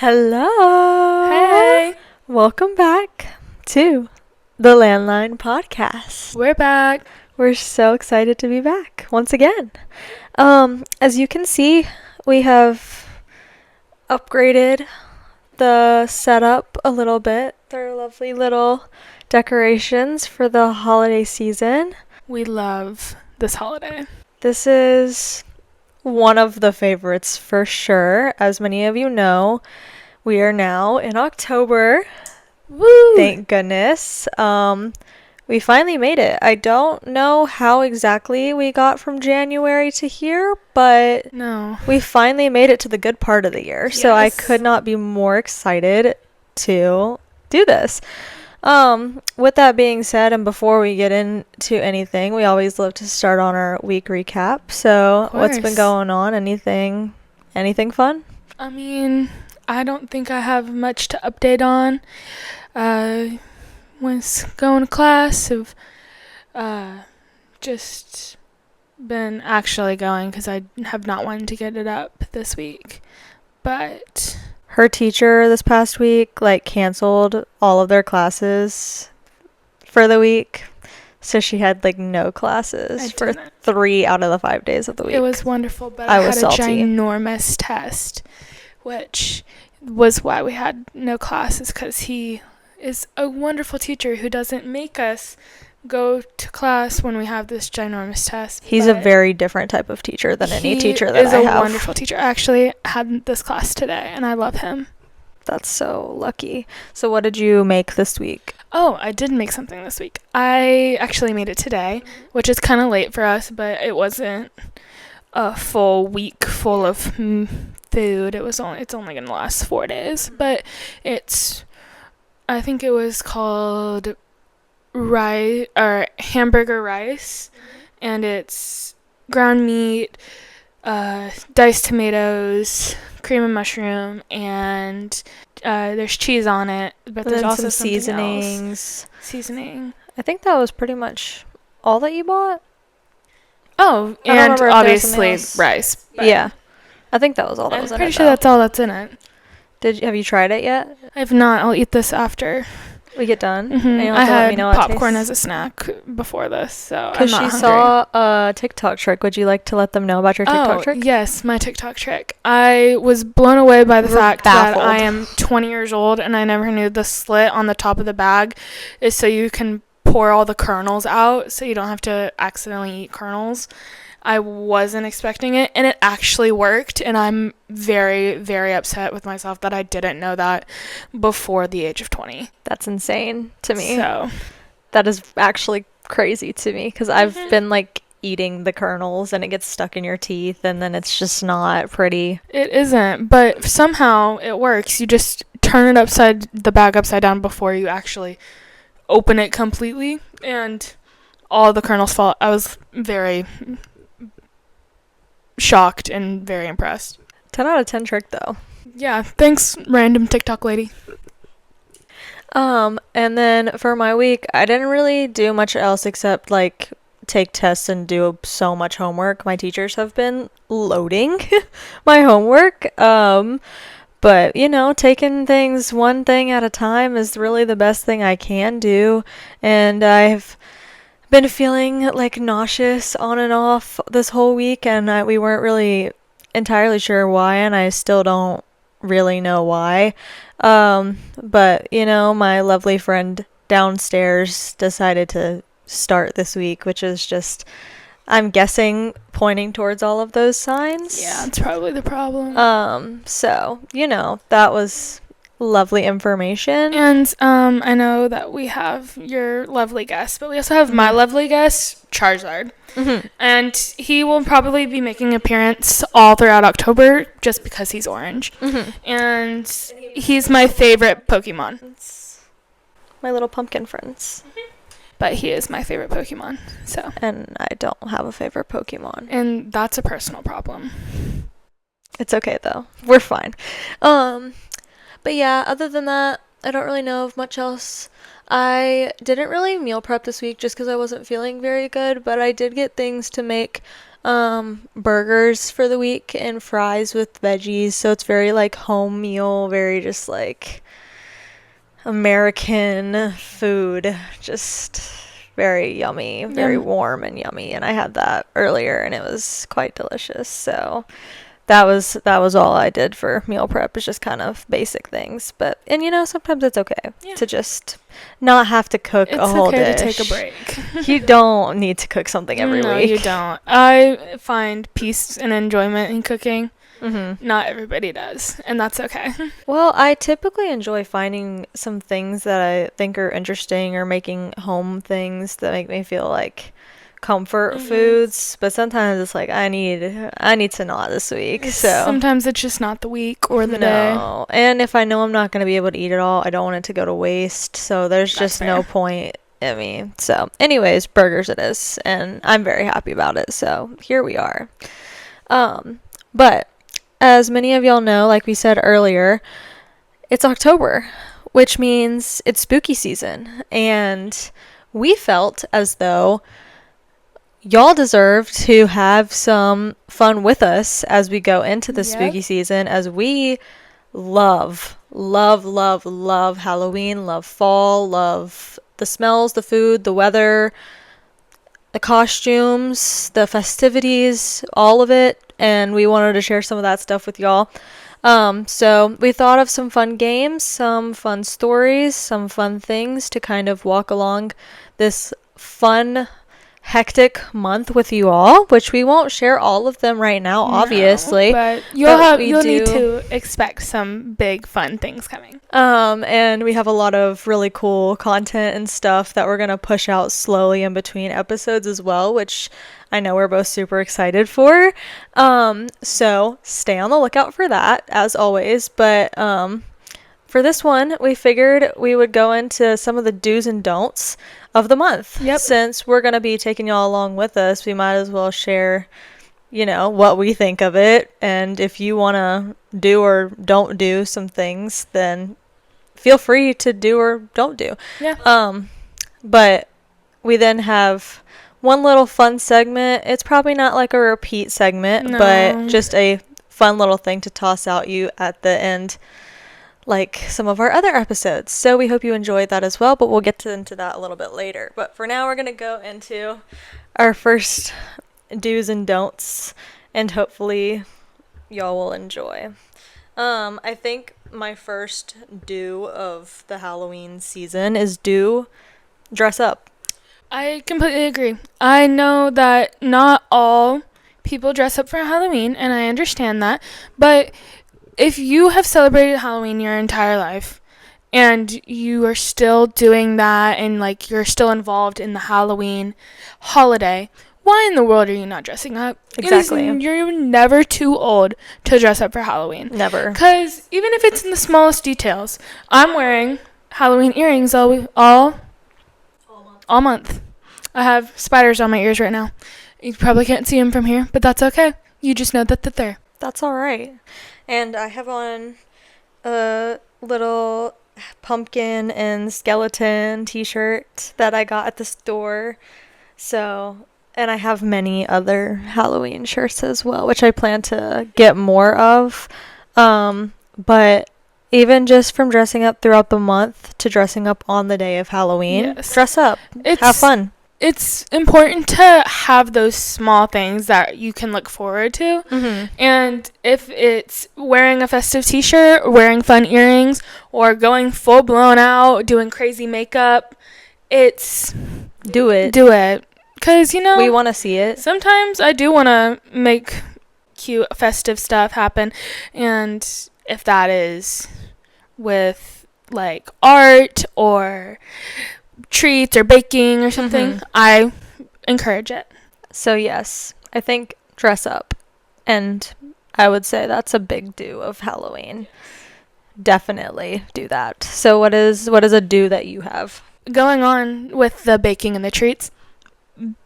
Hello. Hey. Welcome back to the Landline podcast. We're back. We're so excited to be back once again. As you can see, we have upgraded the setup a little bit. They're lovely little decorations for the holiday season. We love this holiday. This is one of the favorites for sure. As many of you know, we are now in October. Woo! Thank goodness. We finally made it. I don't know how exactly we got from January to here, but No. we finally made it to the good part of the year. Yes. So I could not be more excited to do this. With that being said, and before we get into anything, we always love to start on our week recap. So what's been going on? Anything fun? I mean, I don't think I have much to update on. Was going to class. Have just been actually going because I have not wanted to get it up this week. But Her teacher this past week canceled all of their classes for the week, so she had no classes for 3 out of the 5 days of the week. It was wonderful, but I had a ginormous test, which was why we had no classes, because he is a wonderful teacher who doesn't make us go to class when we have this ginormous test. He's a very different type of teacher than any teacher that I have. He is a wonderful teacher. I actually had this class today, and I love him. That's so lucky. So what did you make this week? Oh, I did make something this week. I actually made it today, which is kind of late for us, but it wasn't a full week full of food. It's only going to last 4 days, but I think it was called rice or hamburger rice, and it's ground meat, diced tomatoes, cream and mushroom, and there's cheese on it, but there's also some seasonings. Seasoning. I think that was pretty much all that you bought. Oh, and obviously rice. Yeah, I think that was all that was in it. I'm pretty sure that's all that's in it. Have you tried it yet? I've not. I'll eat this after we get done. Mm-hmm. And you'll I have to had let me know how popcorn as a snack before this, so because she saw a TikTok trick. Would you like to let them know about your TikTok trick? Yes, my TikTok trick. I was blown away by the fact that I am 20 years old and I never knew the slit on the top of the bag is so you can pour all the kernels out, so you don't have to accidentally eat kernels. I wasn't expecting it, and it actually worked, and I'm very, very upset with myself that I didn't know that before the age of 20. That's insane to me. So that is actually crazy to me, because I've been eating the kernels and it gets stuck in your teeth, and then it's just not pretty. It isn't, but somehow it works. You just turn it the bag upside down before you actually open it completely, and all the kernels fall. I was very shocked and very impressed. 10 out of 10 trick though. Yeah, thanks, random TikTok lady. And then for my week, I didn't really do much else except take tests and do so much homework. My teachers have been loading my homework. But taking things one thing at a time is really the best thing I can do, and I've been feeling nauseous on and off this whole week, and we weren't really entirely sure why, and I still don't really know why. But my lovely friend downstairs decided to start this week, which is just, I'm guessing, pointing towards all of those signs. Yeah, it's probably the problem. So that was lovely information. And I know that we have your lovely guest, but we also have my lovely guest, Charizard. Mm-hmm. And he will probably be making an appearance all throughout October just because he's orange. Mm-hmm. And he's my favorite Pokemon. My little pumpkin friends. But he is my favorite Pokemon. So. And I don't have a favorite Pokemon. And that's a personal problem. It's okay though. We're fine. But yeah, other than that, I don't really know of much else. I didn't really meal prep this week just because I wasn't feeling very good, but I did get things to make burgers for the week and fries with veggies. So it's very like home meal, very just like American food, just very yummy, very warm and yummy. And I had that earlier and it was quite delicious. So that was all I did for meal prep, is just kind of basic things. But and sometimes it's okay to just not have to cook a whole dish. It's okay to take a break. You don't need to cook something every week. No, you don't. I find peace and enjoyment in cooking. Mm-hmm. Not everybody does, and that's okay. Well, I typically enjoy finding some things that I think are interesting, or making home things that make me feel like comfort foods, but sometimes it's like I need to not this week. So sometimes it's just not the week or the day. And if I know I'm not going to be able to eat it all, I don't want it to go to waste. So there's just no point in me. So anyways, burgers it is, and I'm very happy about it. So here we are. But as many of y'all know, like we said earlier, it's October, which means it's spooky season, and we felt as though y'all deserve to have some fun with us as we go into the spooky season, as we love Halloween, love fall, love the smells, the food, the weather, the costumes, the festivities, all of it. And we wanted to share some of that stuff with y'all. So we thought of some fun games, some fun stories, some fun things to kind of walk along this fun, hectic month with you all, which we won't share all of them right now, obviously. But you'll need to expect some big fun things coming. And we have a lot of really cool content and stuff that we're gonna push out slowly in between episodes as well, which I know we're both super excited for. So stay on the lookout for that, as always. But for this one, we figured we would go into some of the do's and don'ts of the month. Since we're going to be taking y'all along with us, we might as well share, what we think of it. And if you want to do or don't do some things, then feel free to do or don't do. But we then have one little fun segment. It's probably not like a repeat segment, but just a fun little thing to toss out you at the end, like some of our other episodes. So we hope you enjoyed that as well, but we'll get into that a little bit later. But for now, we're going to go into our first do's and don'ts, and hopefully y'all will enjoy. I think my first do of the Halloween season is dress up. I completely agree. I know that not all people dress up for Halloween, and I understand that, but if you have celebrated Halloween your entire life and you are still doing that, and like you're still involved in the Halloween holiday, why in the world are you not dressing up? Exactly. You're never too old to dress up for Halloween. Never. Because even if it's in the smallest details, I'm wearing Halloween earrings all month. I have spiders on my ears right now. You probably can't see them from here, but that's okay. You just know that they're there. That's all right. And I have on a little pumpkin and skeleton t-shirt that I got at the store. So, and I have many other Halloween shirts as well, which I plan to get more of. But even just from dressing up throughout the month to dressing up on the day of Halloween, dress up, have fun. It's important to have those small things that you can look forward to. Mm-hmm. And if it's wearing a festive t-shirt, or wearing fun earrings, or going full blown out, doing crazy makeup, do it. Because, we want to see it. Sometimes I do want to make cute festive stuff happen. And if that is with like art or treats or baking or something, I encourage it. So yes, I think dress up, and I would say that's a big do of Halloween. Definitely do that. So what is a do that you have going on with the baking and the treats?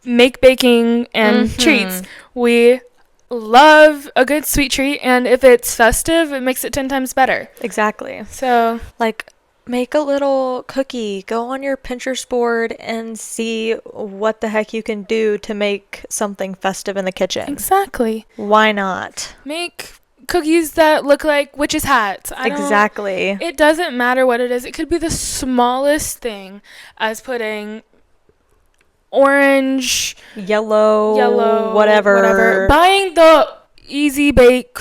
Make baking and treats. We love a good sweet treat, and if it's festive, it makes it 10 times better. Exactly. So like make a little cookie. Go on your Pinterest board and see what the heck you can do to make something festive in the kitchen. Exactly. Why not? Make cookies that look like witches' hats. Exactly. It doesn't matter what it is. It could be the smallest thing, as putting orange, yellow, whatever. Buying the easy bake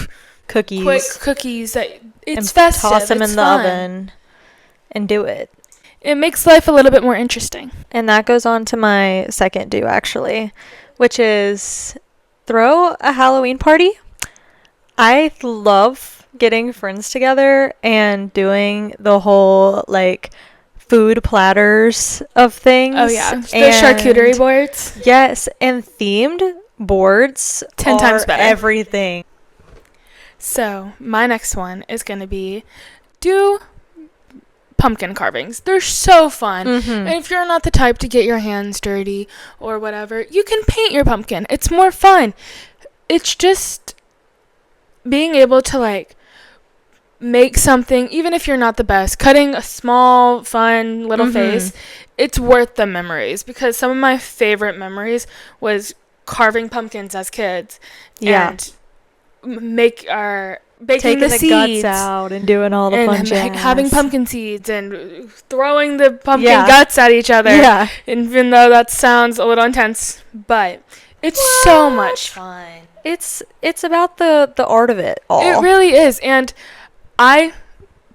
cookies. Quick cookies that it's and festive. Toss them it's in the fun. oven and do it. It makes life a little bit more interesting. And that goes on to my second do, actually, which is throw a Halloween party. I love getting friends together and doing the whole, like, food platters of things. Oh, yeah. The charcuterie boards. Yes, and themed boards 10 times better. Everything. So, my next one is going to be do pumpkin carvings. They're so fun. Mm-hmm. And if you're not the type to get your hands dirty or whatever, you can paint your pumpkin. It's more fun. It's just being able to, like, make something, even if you're not the best, cutting a small, fun little face, it's worth the memories, because some of my favorite memories was carving pumpkins as kids. Yeah. And baking taking the guts seeds out and doing all the fun jazz. Having pumpkin seeds and throwing the pumpkin guts at each other. Yeah. Even though that sounds a little intense, but it's so much fun. It's about the art of it all. It really is. And I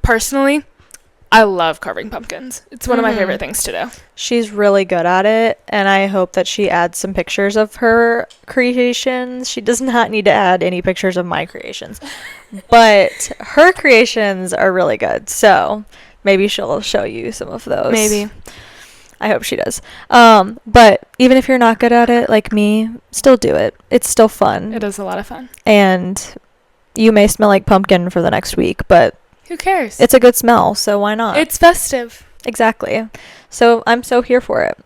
personally, I love carving pumpkins. It's one of my favorite things to do. She's really good at it, and I hope that she adds some pictures of her creations. She does not need to add any pictures of my creations, but her creations are really good, so maybe she'll show you some of those. Maybe. I hope she does. But even if you're not good at it, like me, still do it. It's still fun. It is a lot of fun. And you may smell like pumpkin for the next week, but who cares? it's a good smell, so why not? It's festive. Exactly. So I'm so here for it.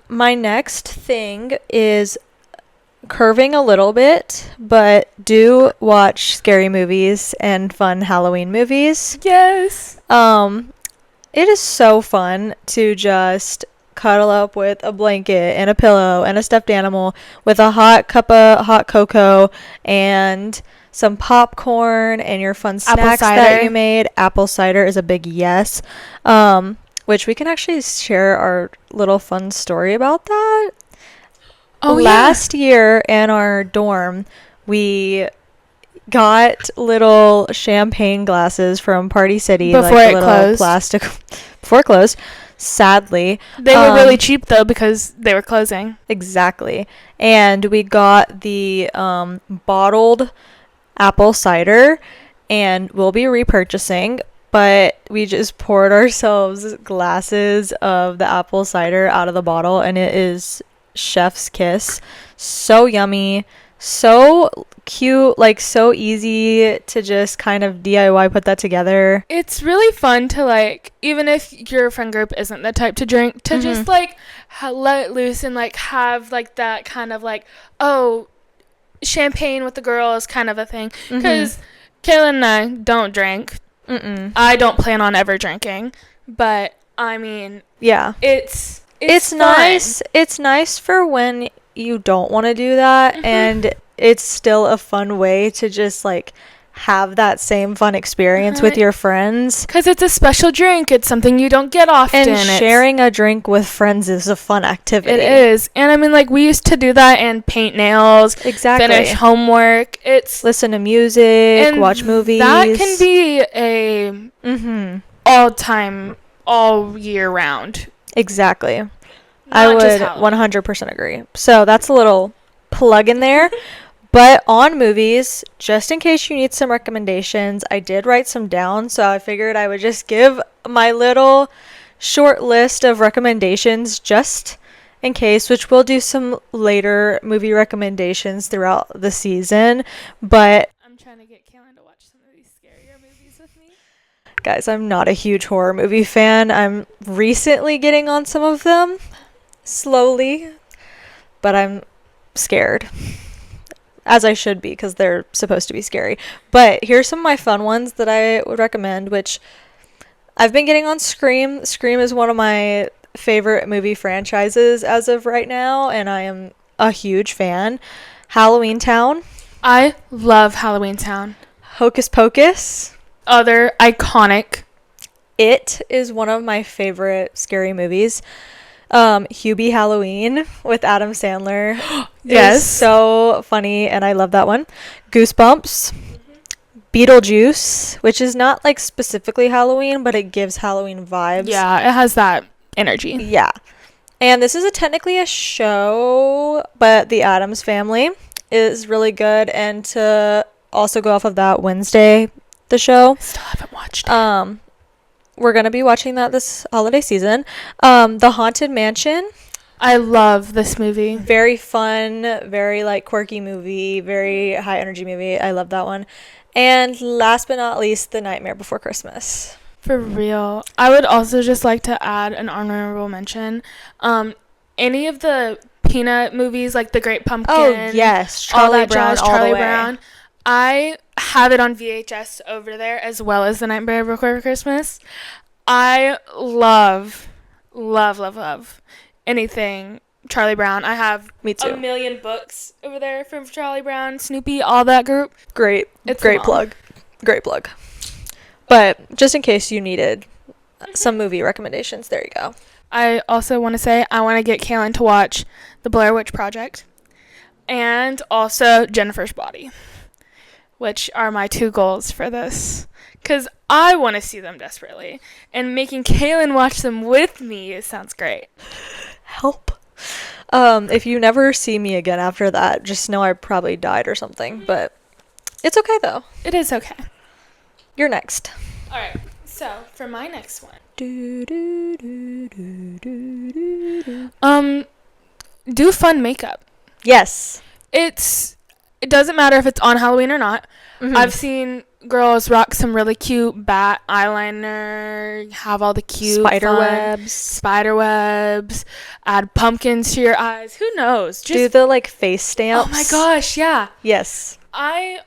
My next thing is curving a little bit, but do watch scary movies and fun Halloween movies. Yes. It is so fun to just cuddle up with a blanket and a pillow and a stuffed animal with a hot cup of hot cocoa and some popcorn and your fun snacks that you made. Apple cider is a big yes. Which we can actually share our little fun story about that. Last year in our dorm, we got little champagne glasses from Party City. Before it closed. Plastic. Before it closed. Sadly. They were really cheap, though, because they were closing. Exactly. And we got the bottled apple cider, and we'll be repurchasing, but we just poured ourselves glasses of the apple cider out of the bottle, and it is chef's kiss. So yummy, so cute, like so easy to just kind of DIY put that together. It's really fun to, like, even if your friend group isn't the type to drink, to just like let it loose and like have like that kind of like, oh, champagne with the girls kind of a thing, because Kayla and I don't drink. I don't plan on ever drinking, but I mean, yeah, it's nice. It's nice for when you don't want to do that, and it's still a fun way to just like have that same fun experience with your friends, because it's a special drink. It's something you don't get often, and sharing a drink with friends is a fun activity. It is. And I mean, like, we used to do that and paint nails, finish homework, listen to music, watch movies. That can be a all-time, all year round. Exactly. I would 100% agree. So that's a little plug in there. But on movies, just in case you need some recommendations, I did write some down, so I figured I would just give my little short list of recommendations just in case, which we'll do some later movie recommendations throughout the season. But I'm trying to get Kaylin to watch some of these scarier movies with me. Guys, I'm not a huge horror movie fan. I'm recently getting on some of them, slowly, but I'm scared. As I should be, because they're supposed to be scary. But here's some of my fun ones that I would recommend, which I've been getting on Scream. Scream is one of my favorite movie franchises as of right now, and I am a huge fan. Halloween Town, I love Halloween Town. Hocus Pocus. Other iconic. It is one of my favorite scary movies. Hubie Halloween with Adam Sandler. Yes. Is so funny, and I love that one. Goosebumps. Beetlejuice, which is not like specifically Halloween, but it gives Halloween vibes. Yeah, it has that energy. Yeah. And this is technically a show, but The Addams Family is really good. And to also go off of that, Wednesday, the show. Still haven't watched it. We're going to be watching that this holiday season. The Haunted Mansion. I love this movie. Very fun, very like quirky movie, very high energy movie. I love that one. And last but not least, The Nightmare Before Christmas. For real. I would also just like to add an honorable mention. Any of the Peanut movies, like The Great Pumpkin. Oh, yes. Charlie Brown all Charlie the way. Brown. I have it on VHS over there, as well as The Nightmare Before Christmas. I love anything Charlie Brown. I have Me too. a million books over there from Charlie Brown, Snoopy, all that group. Great. It's Great plug. Great plug. But just in case you needed some movie recommendations, there you go. I also want to say I want to get Kaylin to watch The Blair Witch Project and also Jennifer's Body, which are my 2 goals for this. Because I want to see them desperately. And making Kaylin watch them with me sounds great. Help. If you never see me again after that, just know I probably died or something. But it's okay, though. It is okay. You're next. All right. So, for my next one. Do fun makeup. Yes. It doesn't matter if it's on Halloween or not. Mm-hmm. I've seen girls rock some really cute bat eyeliner, have all the cute spider webs, add pumpkins to your eyes. Who knows? Just do the like face stamps. Oh my gosh, yeah. Yes. I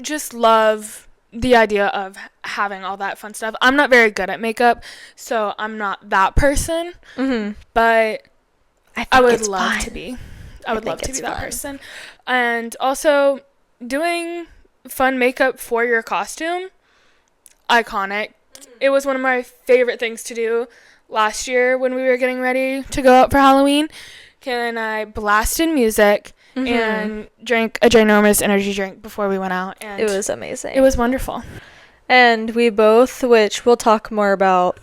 just love the idea of having all that fun stuff. I'm not very good at makeup, so I'm not that person. Mm-hmm. But I would love to be. I would love to be that fun. person. And also doing fun makeup for your costume, iconic. It was one of my favorite things to do last year when we were getting ready to go out for Halloween. Kayla and I blasted music and drank a ginormous energy drink before we went out, and it was amazing. It was wonderful. And we both, which we'll talk more about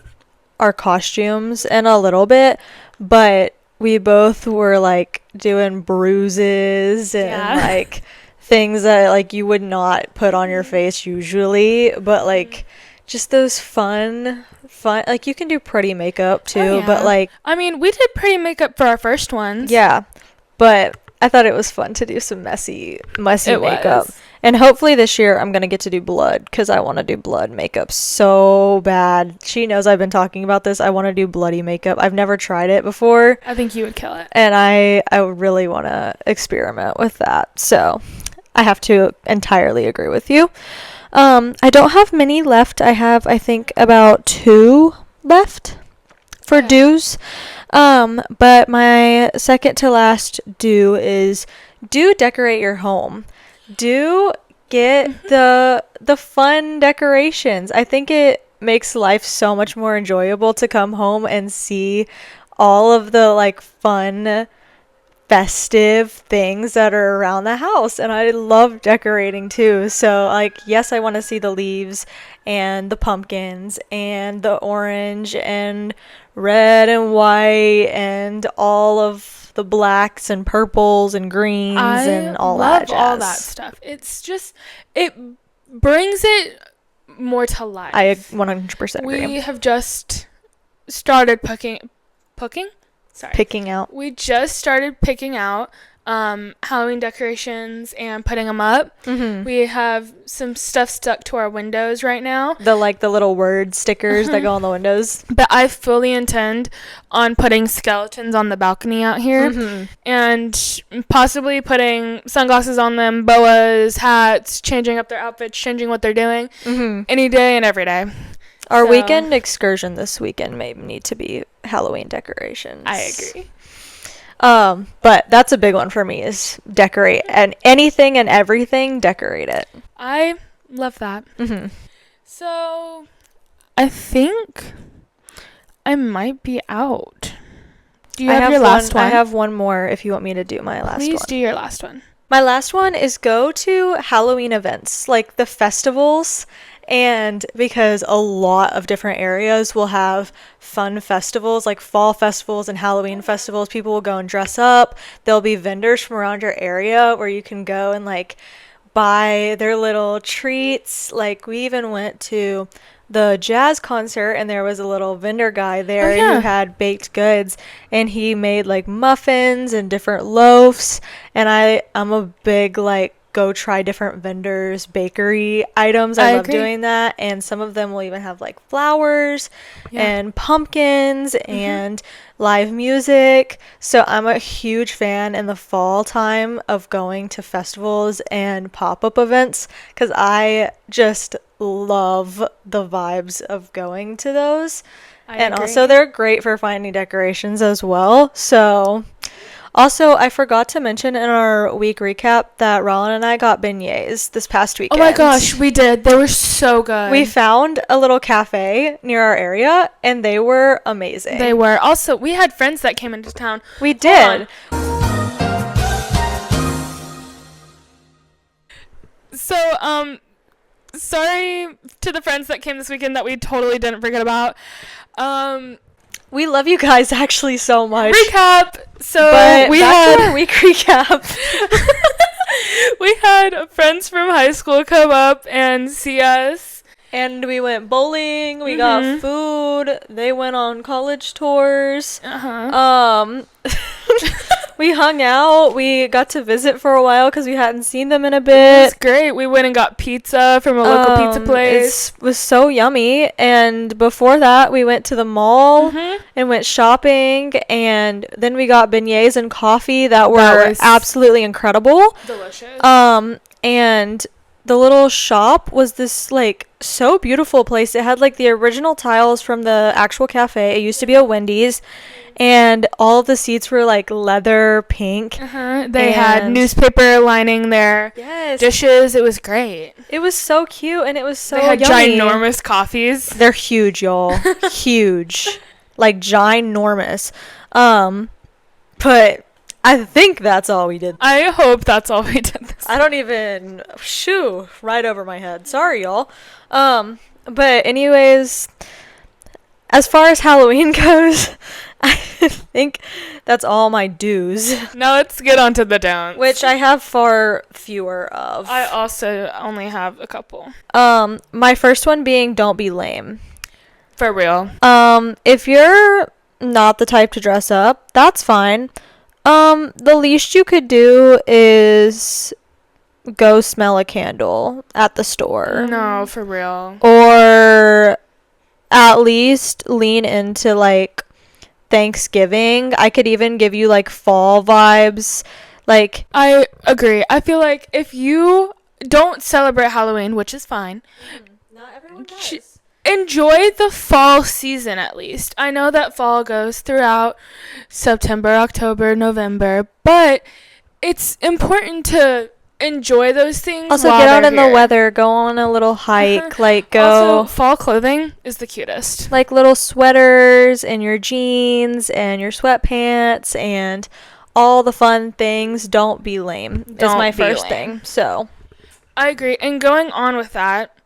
our costumes in a little bit, but we both were like doing bruises and like things that like you would not put on your face usually, but like just those fun like you can do pretty makeup too, but like I mean, we did pretty makeup for our first ones. Yeah, but I thought it was fun to do some messy makeup. Was. And hopefully this year I'm going to get to do blood because I want to do blood makeup so bad. She knows I've been talking about this. I want to do bloody makeup. I've never tried it before. I think you would kill it. And I really want to experiment with that. So I have to entirely agree with you. I don't have many left. I have, I think, about 2 left for do's. But my second to last do is decorate your home. Do get the fun decorations. I think it makes life so much more enjoyable to come home and see all of the like fun festive things that are around the house, and I love decorating too. So like, yes, I want to see the leaves and the pumpkins and the orange and red and white and all of the blacks and purples and greens and all that jazz. I love all that stuff. It's just, it brings it more to life. I 100% agree. We have just started picking out. We just started picking out Halloween decorations and putting them up. We have some stuff stuck to our windows right now. The little word stickers that go on the windows. But I fully intend on putting skeletons on the balcony out here and possibly putting sunglasses on them, boas, hats, changing up their outfits, changing what they're doing any day and every day. Our So, weekend excursion this weekend may need to be Halloween decorations. I agree. But that's a big one for me is decorate and anything and everything, decorate it. I love that. Mm-hmm. So, I think I might be out. Do you have your last one? I have one more if you want me to do my last one. Please do your last one. My last one is go to Halloween events, like the festivals, and because a lot of different areas will have fun festivals, like fall festivals and Halloween festivals. People will go and dress up. There'll be vendors from around your area where you can go and like buy their little treats. Like we even went to the jazz concert and there was a little vendor guy there who had baked goods and he made like muffins and different loaves, and I'm a big like go try different vendors bakery items. I love agree. doing that, and some of them will even have like flowers and pumpkins and live music. So I'm a huge fan in the fall time of going to festivals and pop-up events because I just love the vibes of going to those. And agree. also they're great for finding decorations as well. So also I forgot to mention in our week recap that Rollin and I got beignets this past weekend. Oh my gosh, we did. They were so good. We found a little cafe near our area and they were amazing. They were. Also, we had friends that came into town. We did. So, sorry to the friends that came this weekend that we totally didn't forget about. We love you guys actually so much. Recap. So But we back to had our week recap. we had friends from high school come up and see us. And we went bowling. We got food. They went on college tours. We hung out. We got to visit for a while because we hadn't seen them in a It bit. was great. We went and got pizza from a local pizza place. It was so yummy. And before that, we went to the mall and went shopping. And then we got beignets and coffee that were absolutely incredible. Delicious. And the little shop was this like so beautiful place. It had like the original tiles from the actual cafe. It used to be a Wendy's. And all of the seats were like leather pink. They had newspaper lining their dishes. It was great. It was so cute and it was so They had yummy. ginormous coffees. They're huge, y'all. Huge. Like ginormous. But I think that's all we did. I hope that's all we did this I don't even right over my head. Sorry, y'all. But anyways, as far as Halloween goes, I think that's all my do's. Now let's get on to the don'ts. Which I have far fewer of. I also only have a couple. My first one being don't be lame. For real. If you're not the type to dress up, that's fine. The least you could do is go smell a candle at the store. No, for real. Or at least lean into like Thanksgiving. I could even give you like fall vibes. Like I agree. I feel like if you don't celebrate Halloween, which is fine, not everyone does. Enjoy the fall season at least. I know that fall goes throughout September, October, November, but it's important to enjoy those things. Also, get out in the weather, go on a little hike, like go. Also, fall clothing is the cutest. Like little sweaters and your jeans and your sweatpants and all the fun things. Don't be lame. Is my first thing. So, I agree. And going on with that,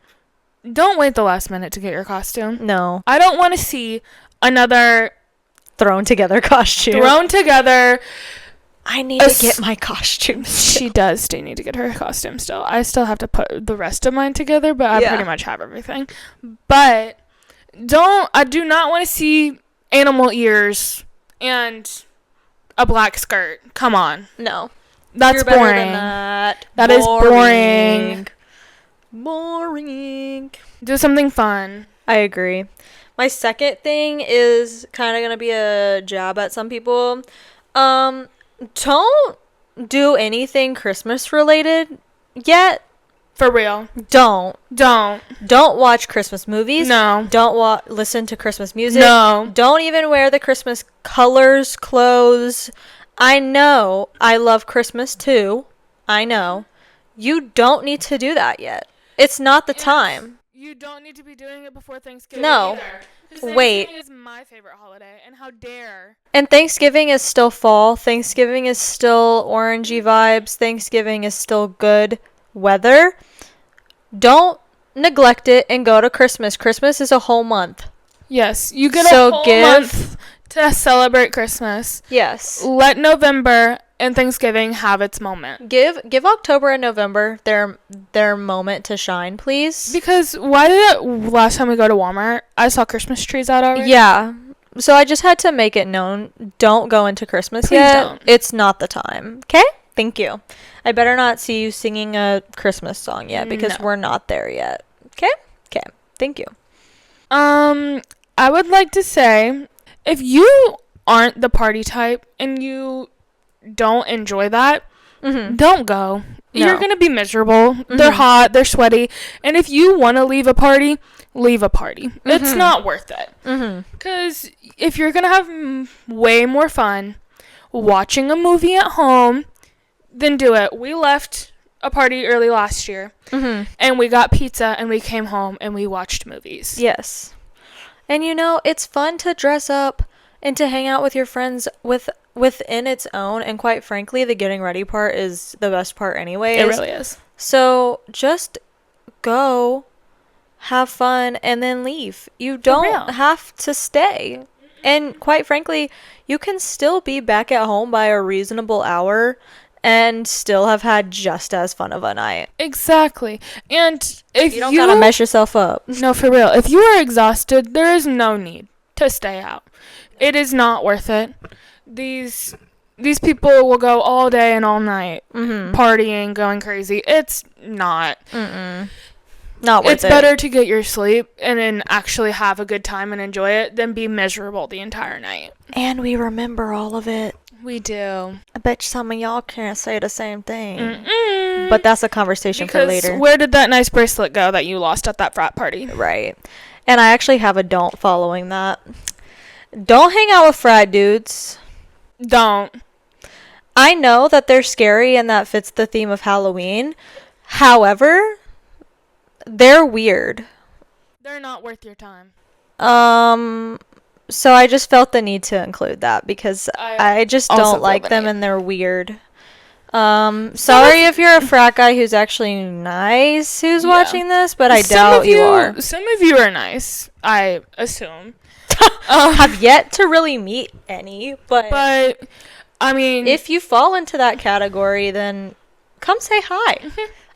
don't wait the last minute to get your costume. No. I don't want to see another thrown together costume. I need to get my costume still. She does still need to get her costume still. I still have to put the rest of mine together, but I pretty much have everything. But I do not want to see animal ears and a black skirt. Come on. No. That's You're boring. Than that. That is boring. Boring. Do something fun. I agree. My second thing is kind of going to be a jab at some people. Don't do anything Christmas related yet For real. Don't Don't. watch Christmas movies. No. Don't listen to Christmas music. No. Don't even wear the Christmas colors, clothes. I know I love Christmas too. I know. You don't need to do that yet. It's not the time. You don't need to be doing it before Thanksgiving. No. Either. 'Cause Wait. Thanksgiving is my favorite holiday, and how dare. And Thanksgiving is still fall. Thanksgiving is still orangey vibes. Thanksgiving is still good weather. Don't neglect it and go to Christmas. Christmas is a whole month. Yes, you get So a whole give- month to celebrate Christmas. Yes. Let November and Thanksgiving have its moment. Give October and November their moment to shine, please. Because why did it, last time we go to Walmart, I saw Christmas trees out already? Yeah. So I just had to make it known. Don't go into Christmas Please yet. don't. It's not the time. Okay? Thank you. I better not see you singing a Christmas song yet because No. we're not there yet. Okay? Okay. Thank you. I would like to say, if you aren't the party type and you don't enjoy that, don't go. No. You're going to be miserable. They're hot, they're sweaty. And if you want to leave a party, leave a party. It's not worth it. Because if you're going to have way more fun watching a movie at home, then do it. We left a party early last year, and we got pizza, and we came home, and we watched movies. Yes. And it's fun to dress up and to hang out with your friends within its own, and quite frankly, the getting ready part is the best part anyway. It really is. So just go, have fun, and then leave. You don't have to stay. And quite frankly, you can still be back at home by a reasonable hour and still have had just as fun of a night. Exactly. And if You don't gotta mess yourself up. No, for real. If you are exhausted, there is no need to stay out. It is not worth it. These people will go all day and all night partying, going crazy. It's not. Not worth it. It's better to get your sleep and then actually have a good time and enjoy it than be miserable the entire night. And we remember all of it. We do. I bet some of y'all can't say the same thing. But that's a conversation for later. Where did that nice bracelet go that you lost at that frat party? Right. And I actually have a don't following that. Don't hang out with frat dudes. Don't. I know that they're scary and that fits the theme of Halloween. However, they're weird. They're not worth your time. So I just felt the need to include that because I just don't like them and they're weird. Sorry if you're a frat guy who's actually nice who's watching this, but I doubt you are. Some of you are nice, I assume. Have yet to really meet any, but I mean, if you fall into that category, then come say hi.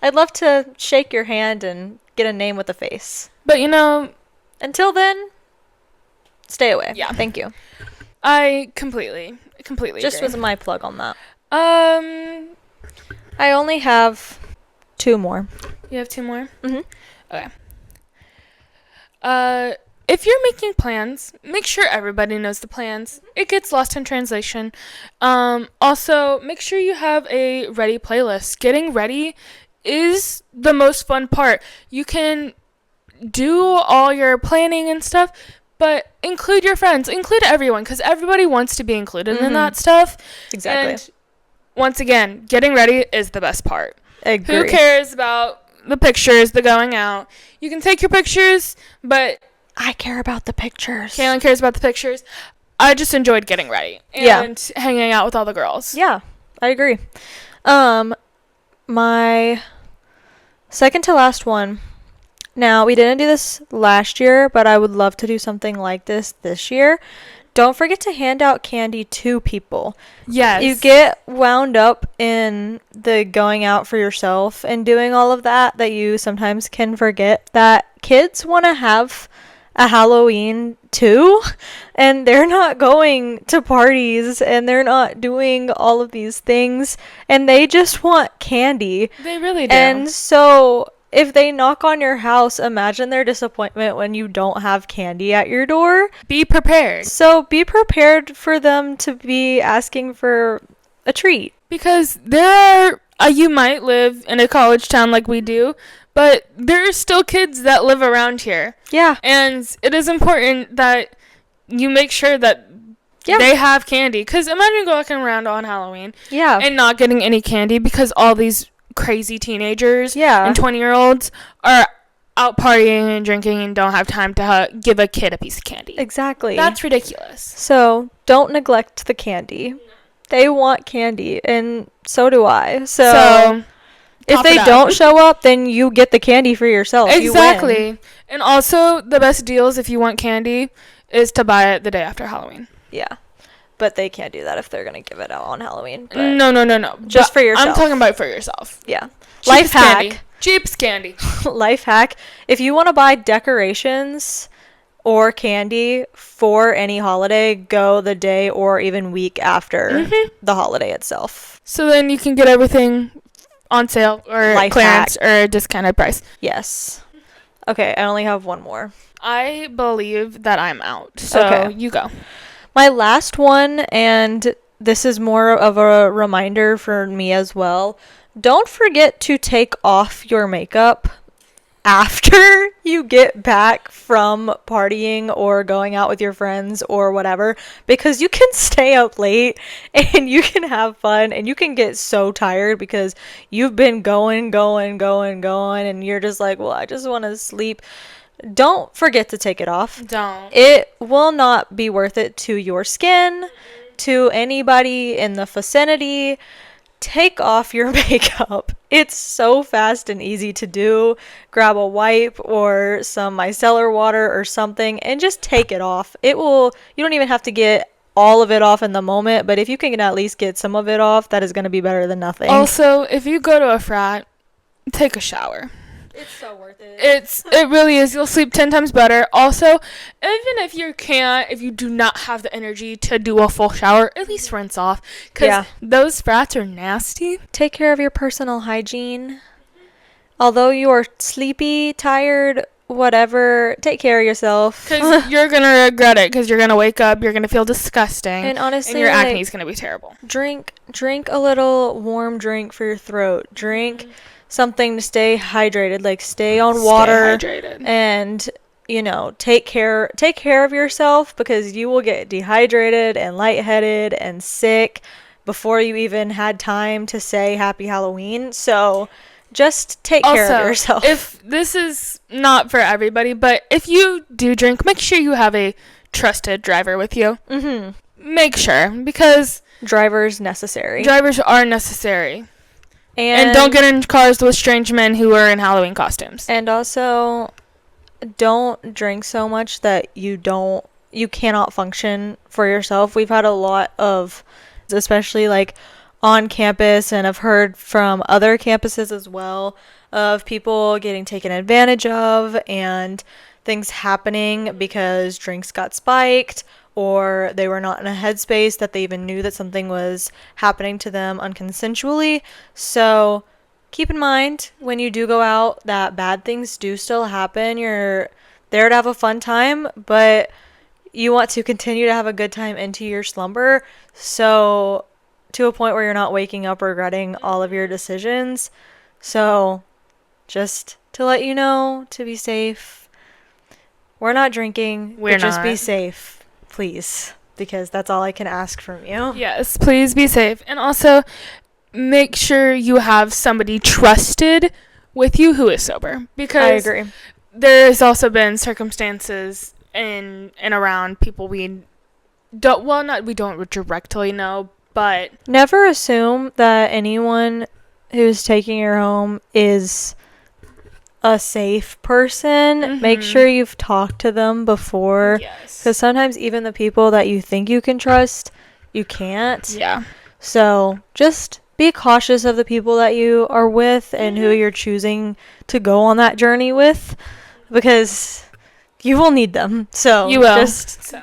I'd love to shake your hand and get a name with a face. But until then, stay away. Yeah. Thank you. I completely Just agree. was my plug on that. I only have 2 more. You have 2 more? Mhm. Okay. If you're making plans, make sure everybody knows the plans. It gets lost in translation. Also, make sure you have a ready playlist. Getting ready is the most fun part. You can do all your planning and stuff, but include your friends, include everyone, because everybody wants to be included in that stuff. Exactly. And once again, getting ready is the best part. Agree. Who cares about the pictures, the going out? You can take your pictures, but I care about the pictures. Kaylin cares about the pictures. I just enjoyed getting ready and hanging out with all the girls. Yeah, I agree. My second to last one. Now, we didn't do this last year, but I would love to do something like this year. Don't forget to hand out candy to people. Yes. You get wound up in the going out for yourself and doing all of that you sometimes can forget that kids want to have a Halloween too, and they're not going to parties and they're not doing all of these things, and they just want candy. They really do. And so if they knock on your house, imagine their disappointment when you don't have candy at your door. Be prepared. So be prepared for them to be asking for a treat. Because there are you might live in a college town like we do, but there are still kids that live around here. Yeah. And it is important that you make sure that they have candy. Because imagine walking around on Halloween and not getting any candy because all these crazy teenagers and 20-year-olds are out partying and drinking and don't have time to give a kid a piece of candy. Exactly. That's ridiculous. So don't neglect the candy. They want candy, and so do I. So if they don't show up, then you get the candy for yourself. Exactly. You win. And also, the best deals if you want candy is to buy it the day after Halloween. Yeah. But they can't do that if they're going to give it out on Halloween. But No. Just for yourself. I'm talking about for yourself. Yeah. Life hack. Cheap's candy. Life hack. If you want to buy decorations or candy for any holiday, go the day or even week after the holiday itself. So then you can get everything on sale or Life clearance hack. or a discounted price. Yes. Okay, I only have one more. I believe that I'm out. So you go. My last one, and this is more of a reminder for me as well. Don't forget to take off your makeup after you get back from partying or going out with your friends or whatever, because you can stay up late and you can have fun and you can get so tired because you've been going and you're just like, well, I just want to sleep. Don't forget to take it off. Don't. It will not be worth it to your skin, to anybody in the vicinity. Take off your makeup. It's so fast and easy to do. Grab a wipe or some micellar water or something and just take it off. You don't even have to get all of it off in the moment, but if you can at least get some of it off, that is going to be better than nothing. Also, if you go to a frat, take a shower. It's so worth it. It really is. You'll sleep 10 times better. Also, even if you do not have the energy to do a full shower, at least rinse off. Because those frats are nasty. Take care of your personal hygiene. Although you are sleepy, tired, whatever, take care of yourself. Because you're going to regret it. Because you're going to wake up, you're going to feel disgusting. And honestly, and your acne is going to be terrible. Drink a little warm drink for your throat. Drink something to stay hydrated, like stay on water. Stay hydrated. And take care of yourself, because you will get dehydrated and lightheaded and sick before you even had time to say happy Halloween. So just take care of yourself. If this is not for everybody, but if you do drink, make sure you have a trusted driver with you. Make sure, because drivers necessary. Drivers are necessary. And don't get in cars with strange men who are in Halloween costumes. And also, don't drink so much that you cannot function for yourself. We've had a lot of, especially like on campus, and I've heard from other campuses as well, of people getting taken advantage of and things happening because drinks got spiked, or they were not in a headspace that they even knew that something was happening to them unconsensually. So keep in mind when you do go out that bad things do still happen. You're there to have a fun time, but you want to continue to have a good time into your slumber. So to a point where you're not waking up regretting all of your decisions. So just to let you know, to be safe. We're not drinking. Just be safe. Please, because that's all I can ask from you. Yes, please be safe. And also, make sure you have somebody trusted with you who is sober. Because I agree. There's also been circumstances in and around people we don't directly know, but never assume that anyone who's taking your home is a safe person. Make sure you've talked to them before. Yes. Because sometimes even the people that you think you can trust, you can't. Yeah. So just be cautious of the people that you are with and who you're choosing to go on that journey with, because you will need them. So you will. Just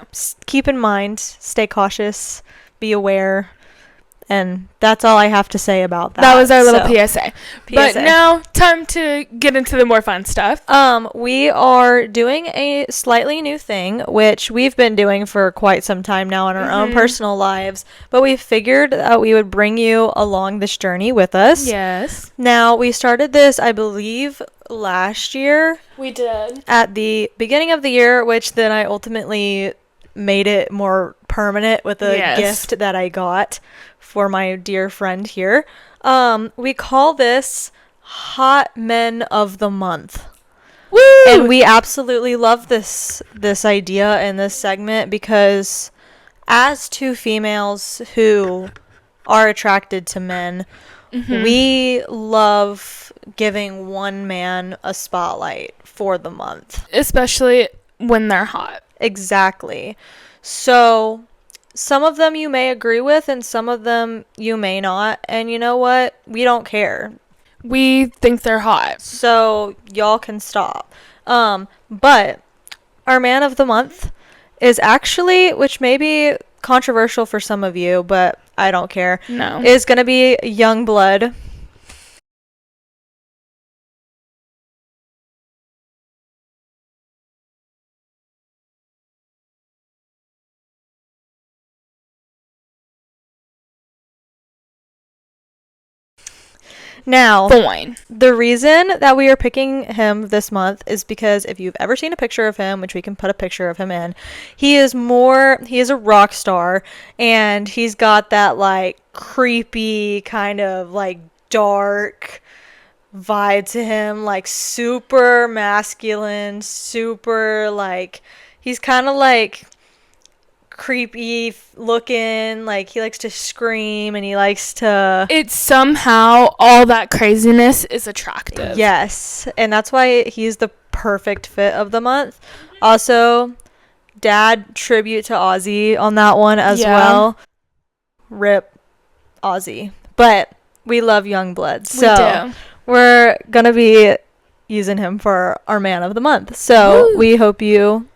keep in mind, stay cautious, be aware, And that's all I have to say about that. That was our little So, PSA. But now, time to get into the more fun stuff. We are doing a slightly new thing, which we've been doing for quite some time now in our own personal lives, but we figured that we would bring you along this journey with us. Yes. Now, we started this, I believe, last year. We did. At the beginning of the year, which then I ultimately made it more permanent with a gift that I got for my dear friend here. We call this Hot Men of the Month. Woo! And we absolutely love this idea and this segment because as two females who are attracted to men, we love giving one man a spotlight for the month. Especially when they're hot. Exactly. So some of them you may agree with and some of them you may not. And you know what? We don't care. We think they're hot. So y'all can stop. But our man of the month is actually, which may be controversial for some of you, but I don't care. No. Is going to be Youngblood. Now, Fine. the reason that we are picking him this month is because if you've ever seen a picture of him, which we can put a picture of him in, he is a rock star, and he's got that, like, creepy, kind of, like, dark vibe to him, like, super masculine, super, like, he's kind of, like, creepy looking, like he likes to scream and he likes to It's somehow all that craziness is attractive. Yes, and that's why he's the perfect fit of the month. Also, dad tribute to Ozzy on that one as well. Rip Ozzy. But we love Youngblood, so we're gonna be using him for our man of the month. So we hope you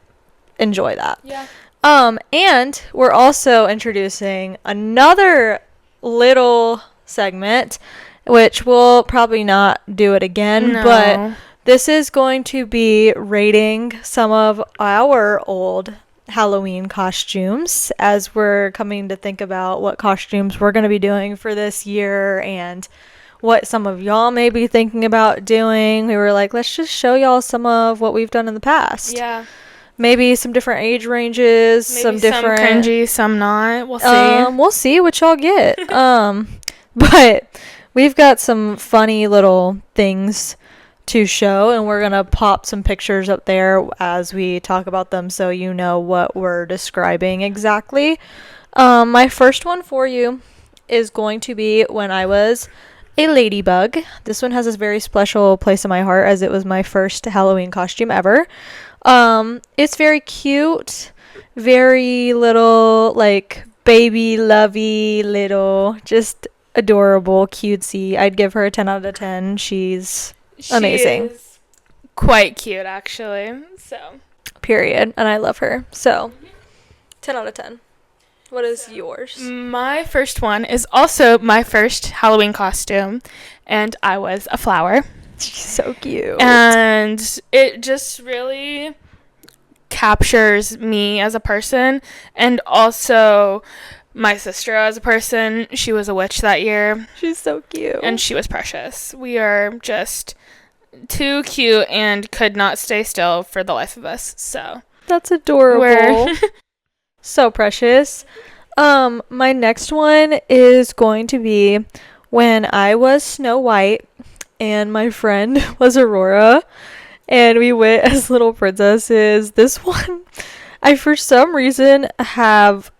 enjoy that. Yeah. And we're also introducing another little segment, which we'll probably not do it again, but this is going to be rating some of our old Halloween costumes as we're coming to think about what costumes we're going to be doing for this year and what some of y'all may be thinking about doing. We were like, let's just show y'all some of what we've done in the past. Yeah. Maybe some different age ranges, Maybe some different cringy, some not. We'll see. We'll see what y'all get. But we've got some funny little things to show, and we're gonna pop some pictures up there as we talk about them, so you know what we're describing exactly. My first one for you is going to be when I was a ladybug. This one has this very special place in my heart as it was my first Halloween costume ever. It's very cute, very little, like, baby lovey, little, just adorable, cutesy. I'd give her a 10 out of 10. She's amazing. She is quite cute, actually. So. Period. And I love her. So, 10 out of 10. What is yours? My first one is also my first Halloween costume, and I was a flower. She's so cute. And it just really captures me as a person, and also my sister as a person. She was a witch that year. She's so cute. And she was precious. We are just too cute and could not stay still for the life of us. So that's adorable. So precious. My next one is going to be when I was Snow White and my friend was Aurora, and we went as little princesses. This one, I for some reason have,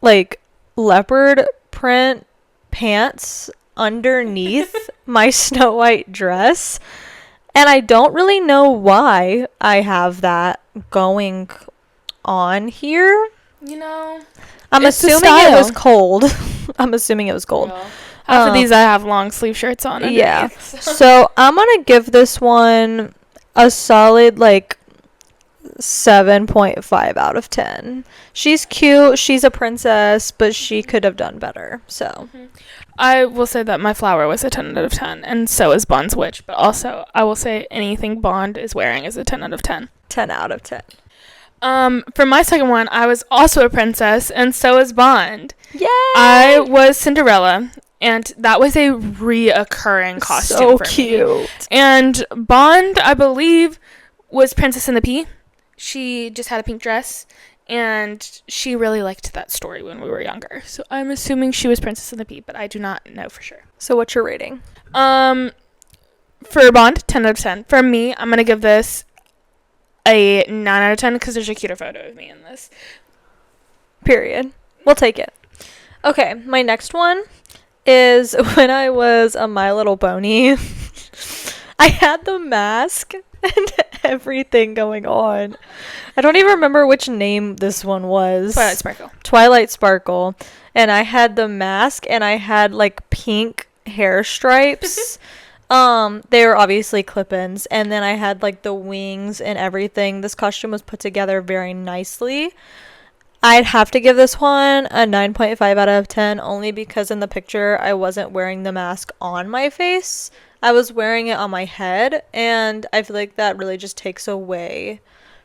like, leopard print pants underneath my Snow White dress, and I don't really know why I have that going on here. You know, I'm assuming it was cold. I'm assuming it was cold. Well, half of these I have long sleeve shirts on underneath. Yeah. So I'm going to give this one a solid, like, 7.5 out of 10. She's cute. She's a princess, but she could have done better. So I will say that my flower was a 10 out of 10, and so is Bond's witch. But also, I will say anything Bond is wearing is a 10 out of 10. 10 out of 10. For my second one, I was also a princess, and so is Bond. Yay! I was Cinderella, and that was a reoccurring costume so for me. cute. And Bond, I believe, was Princess in the Pea. She just had a pink dress, and she really liked that story when we were younger. So I'm assuming she was Princess in the Pea, but I do not know for sure. So what's your rating? For Bond, 10 out of 10. For me, I'm going to give this a 9 out of 10 because there's a cuter photo of me in this. Period. We'll take it. Okay, my next one is when I was a My Little Pony. I had the mask and everything going on. I don't even remember which name this one was. Twilight Sparkle. And I had the mask and I had like pink hair stripes. They were obviously clip-ins, and then I had like the wings and everything. This costume was put together very nicely. I'd have to give this one a 9.5 out of 10 only because in the picture I wasn't wearing the mask on my face. I was wearing it on my head, and I feel like that really just takes away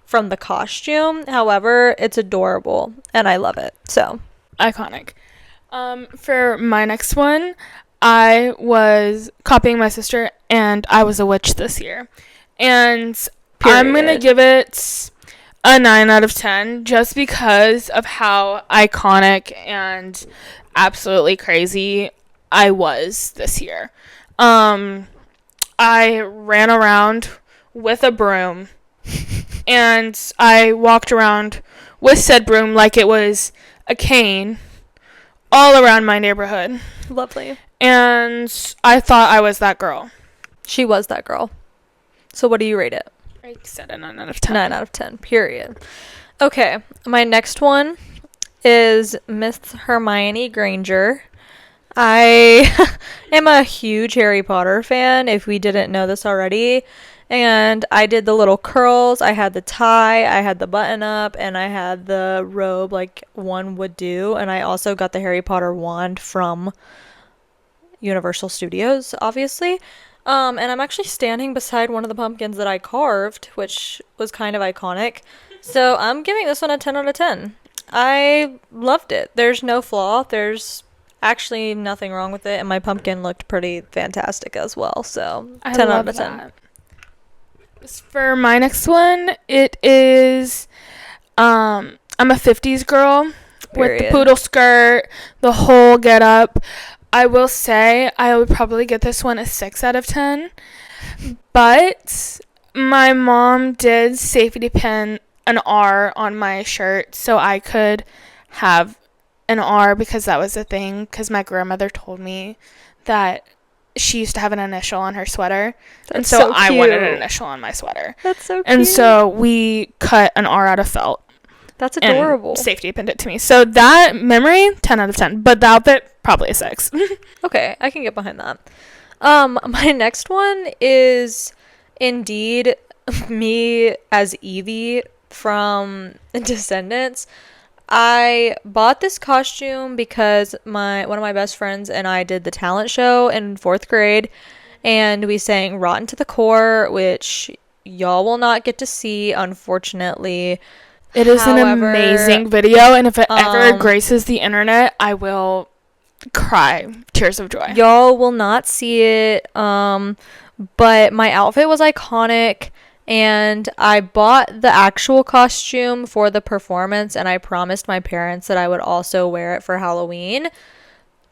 from the costume. However, it's adorable and I love it. So, iconic. For my next one, I was copying my sister, and I was a witch this year. And Period. I'm going to give it a 9 out of 10 just because of how iconic and absolutely crazy I was this year. I ran around with a broom, and I walked around with said broom like it was a cane all around my neighborhood. Lovely. And I thought I was that girl. She was that girl. So what do you rate it? I said a 9 out of 10. 9 out of 10, period. Okay, my next one is Miss Hermione Granger. I am a huge Harry Potter fan, if we didn't know this already. And I did the little curls, I had the tie, I had the button up, and I had the robe like one would do. And I also got the Harry Potter wand from Universal Studios, obviously. And I'm actually standing beside one of the pumpkins that I carved, which was kind of iconic. So I'm giving this one a 10 out of 10. I loved it. There's no flaw. There's actually nothing wrong with it. And my pumpkin looked pretty fantastic as well. So 10 out of 10. For my next one, it is, I'm a 50s girl. Period. With the poodle skirt, the whole get up. I will say I would probably get this one a 6 out of 10, but my mom did safety pin an R on my shirt so I could have an R because that was a thing, because my grandmother told me that she used to have an initial on her sweater. And so I wanted an initial on my sweater. That's so cute. And so we cut an R out of felt. That's adorable. And safety pinned it to me. So that memory, 10 out of 10. But the outfit, probably a 6. Okay, I can get behind that. My next one is indeed me as Evie from Descendants. I bought this costume because one of my best friends and I did the talent show in 4th grade, and we sang Rotten to the Core, which y'all will not get to see, unfortunately. It is an amazing video, and if it ever graces the internet, I will cry tears of joy. Y'all will not see it, but my outfit was iconic, and I bought the actual costume for the performance, and I promised my parents that I would also wear it for Halloween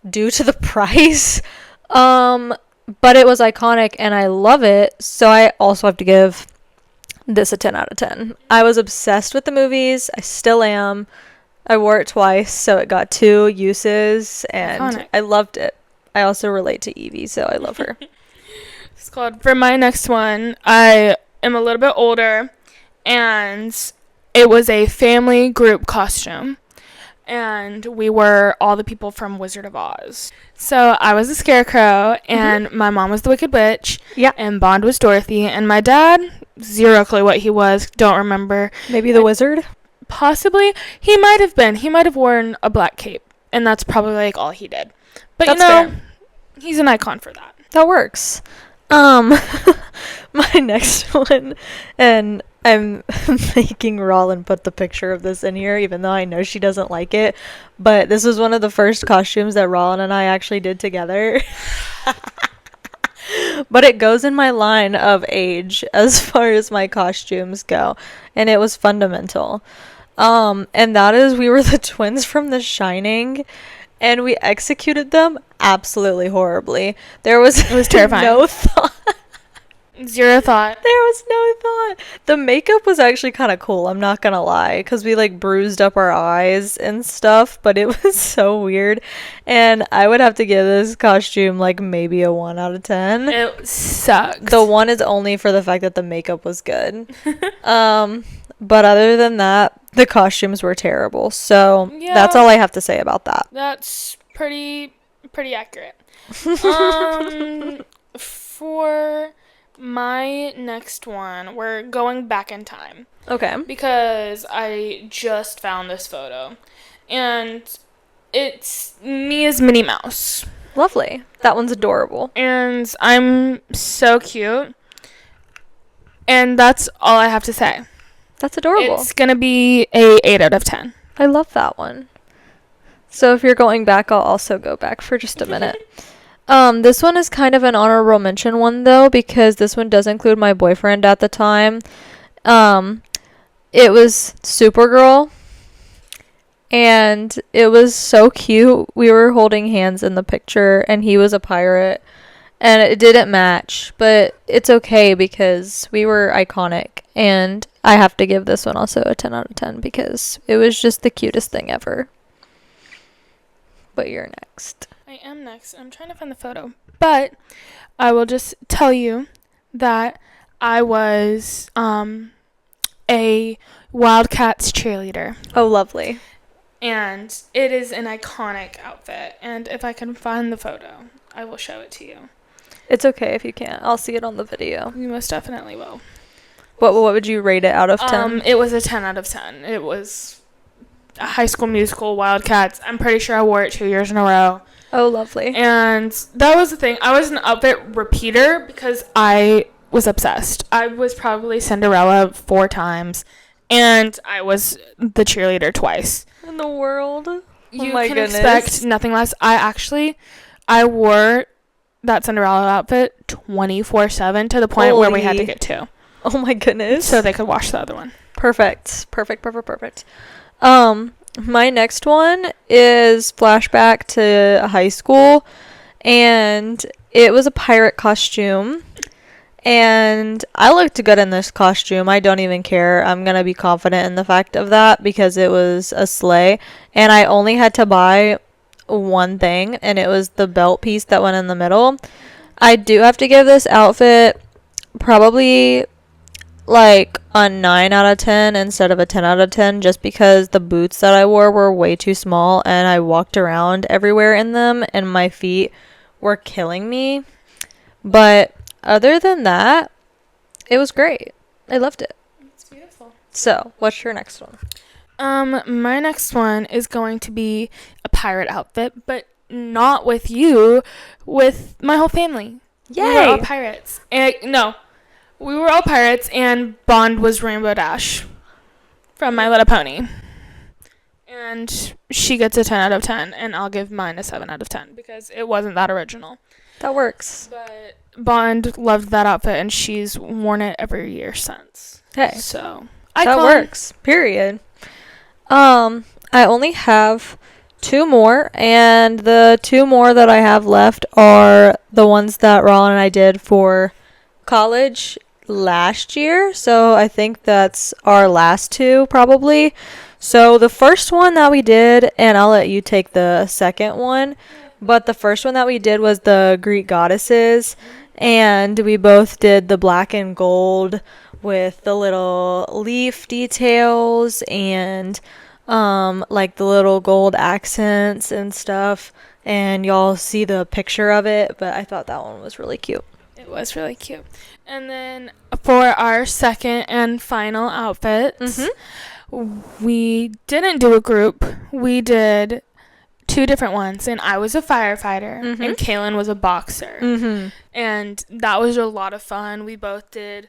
due to the price. But it was iconic, and I love it, so I also have to give this a 10 out of 10. I was obsessed with the movies. I still am. I wore it twice, so it got 2 uses, and iconic. I loved it. I also relate to Evie, so I love her. It's called, for my next one, I am a little bit older, and it was a family group costume. and we were all the people from Wizard of Oz. So I was the Scarecrow, and my mom was the Wicked Witch. Yeah. And Bond was Dorothy, and my dad, zero clue what he was, don't remember. Maybe the wizard? Possibly. He might have been. He might have worn a black cape, and that's probably like all he did. But That's fair. he's an icon for that. That works. My next one, and I'm making Rollin put the picture of this in here, even though I know she doesn't like it. But this was one of the first costumes that Rollin and I actually did together. But it goes in my line of age as far as my costumes go, and it was fundamental. And that is, we were the twins from The Shining, and we executed them absolutely horribly. It was terrifying. No thought. Zero thought. There was no thought. The makeup was actually kind of cool, I'm not gonna lie, because we like bruised up our eyes and stuff, but it was so weird. And I would have to give this costume like maybe a 1 out of 10. It sucks. The 1 is only for the fact that the makeup was good. But other than that, the costumes were terrible. So that's all I have to say about that. That's pretty accurate. For my next one, we're going back in time. Okay. Because I just found this photo. And it's me as Minnie Mouse. Lovely. That one's adorable. And I'm so cute. And that's all I have to say. That's adorable. It's going to be a 8 out of 10. I love that one. So if you're going back, I'll also go back for just a minute. This one is kind of an honorable mention one, though, because this one does include my boyfriend at the time. It was Supergirl, and it was so cute. We were holding hands in the picture, and he was a pirate, and it didn't match, but it's okay because we were iconic, and I have to give this one also a 10 out of 10 because it was just the cutest thing ever. But you're next. I am next. I'm trying to find the photo. But I will just tell you that I was a Wildcats cheerleader. Oh, lovely. And it is an iconic outfit. And if I can find the photo, I will show it to you. It's okay if you can't. I'll see it on the video. You most definitely will. What would you rate it out of 10? It was a 10 out of 10. It was a High School Musical, Wildcats. I'm pretty sure I wore it 2 years in a row. Oh, lovely. And that was the thing. I was an outfit repeater because I was obsessed. I was probably Cinderella 4 times, and I was the cheerleader twice. In the world? You can expect nothing less. I wore that Cinderella outfit 24/7 to the point where we had to get 2. Oh my goodness. So they could wash the other one. Perfect. My next one is flashback to high school, and it was a pirate costume, and I looked good in this costume. I don't even care. I'm gonna be confident in the fact of that because it was a sleigh, and I only had to buy one thing, and it was the belt piece that went in the middle. I do have to give this outfit probably like a 9 out of 10 instead of a 10 out of 10 just because the boots that I wore were way too small and I walked around everywhere in them and my feet were killing me. But other than that, it was great. I loved it. It's beautiful. So, what's your next one? My next one is going to be a pirate outfit, but not with you, with my whole family. Yay! We were all pirates. We were all pirates, and Bond was Rainbow Dash from My Little Pony. And she gets a 10 out of 10, and I'll give mine a 7 out of 10 because it wasn't that original. That works. But Bond loved that outfit, and she's worn it every year since. Hey. So, that works. Period. I only have 2 more, and the 2 more that I have left are the ones that Rollin and I did for college last year, so I think that's our last 2 probably. So the first one that we did, and I'll let you take the second one, but the first one that we did was the Greek goddesses, and we both did the black and gold with the little leaf details and like the little gold accents and stuff, and y'all see the picture of it, but I thought that one was really cute. It was really cute. And then for our second and final outfits, we didn't do a group. We did 2 different ones, and I was a firefighter, and Kaylin was a boxer. And that was a lot of fun. We both did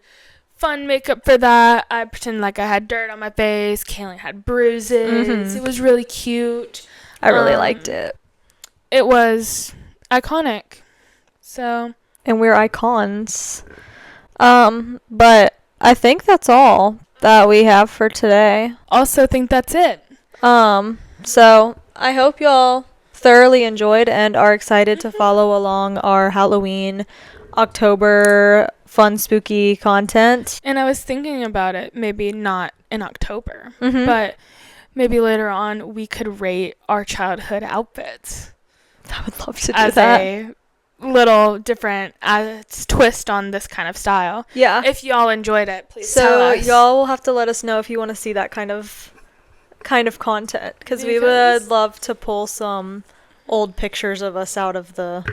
fun makeup for that. I pretended like I had dirt on my face. Kaylin had bruises. It was really cute. I really liked it. It was iconic. So... And we're icons. But I think that's all that we have for today. Also think that's it. So I hope y'all thoroughly enjoyed and are excited to follow along our Halloween, October, fun, spooky content. And I was thinking about it, maybe not in October, but maybe later on we could rate our childhood outfits. I would love to do that. A little different twist on this kind of style. Yeah. If y'all enjoyed it, please tell us. So y'all will have to let us know if you want to see that kind of content, because we would love to pull some old pictures of us out of the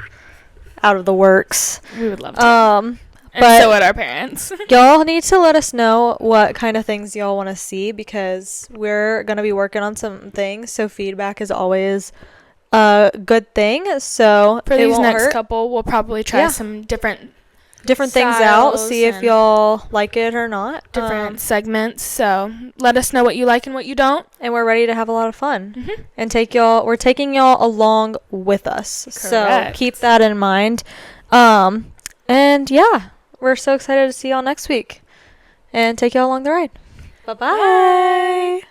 works. We would love to. And so would our parents. Y'all need to let us know what kind of things y'all want to see, because we're gonna be working on some things, so feedback is always a good thing. So for these next couple, we'll probably try some different things out, see if y'all like it or not. Different segments. So let us know what you like and what you don't. And we're ready to have a lot of fun and we're taking y'all along with us. Correct. So keep that in mind. And yeah, we're so excited to see y'all next week and take y'all along the ride. Bye-bye. Bye.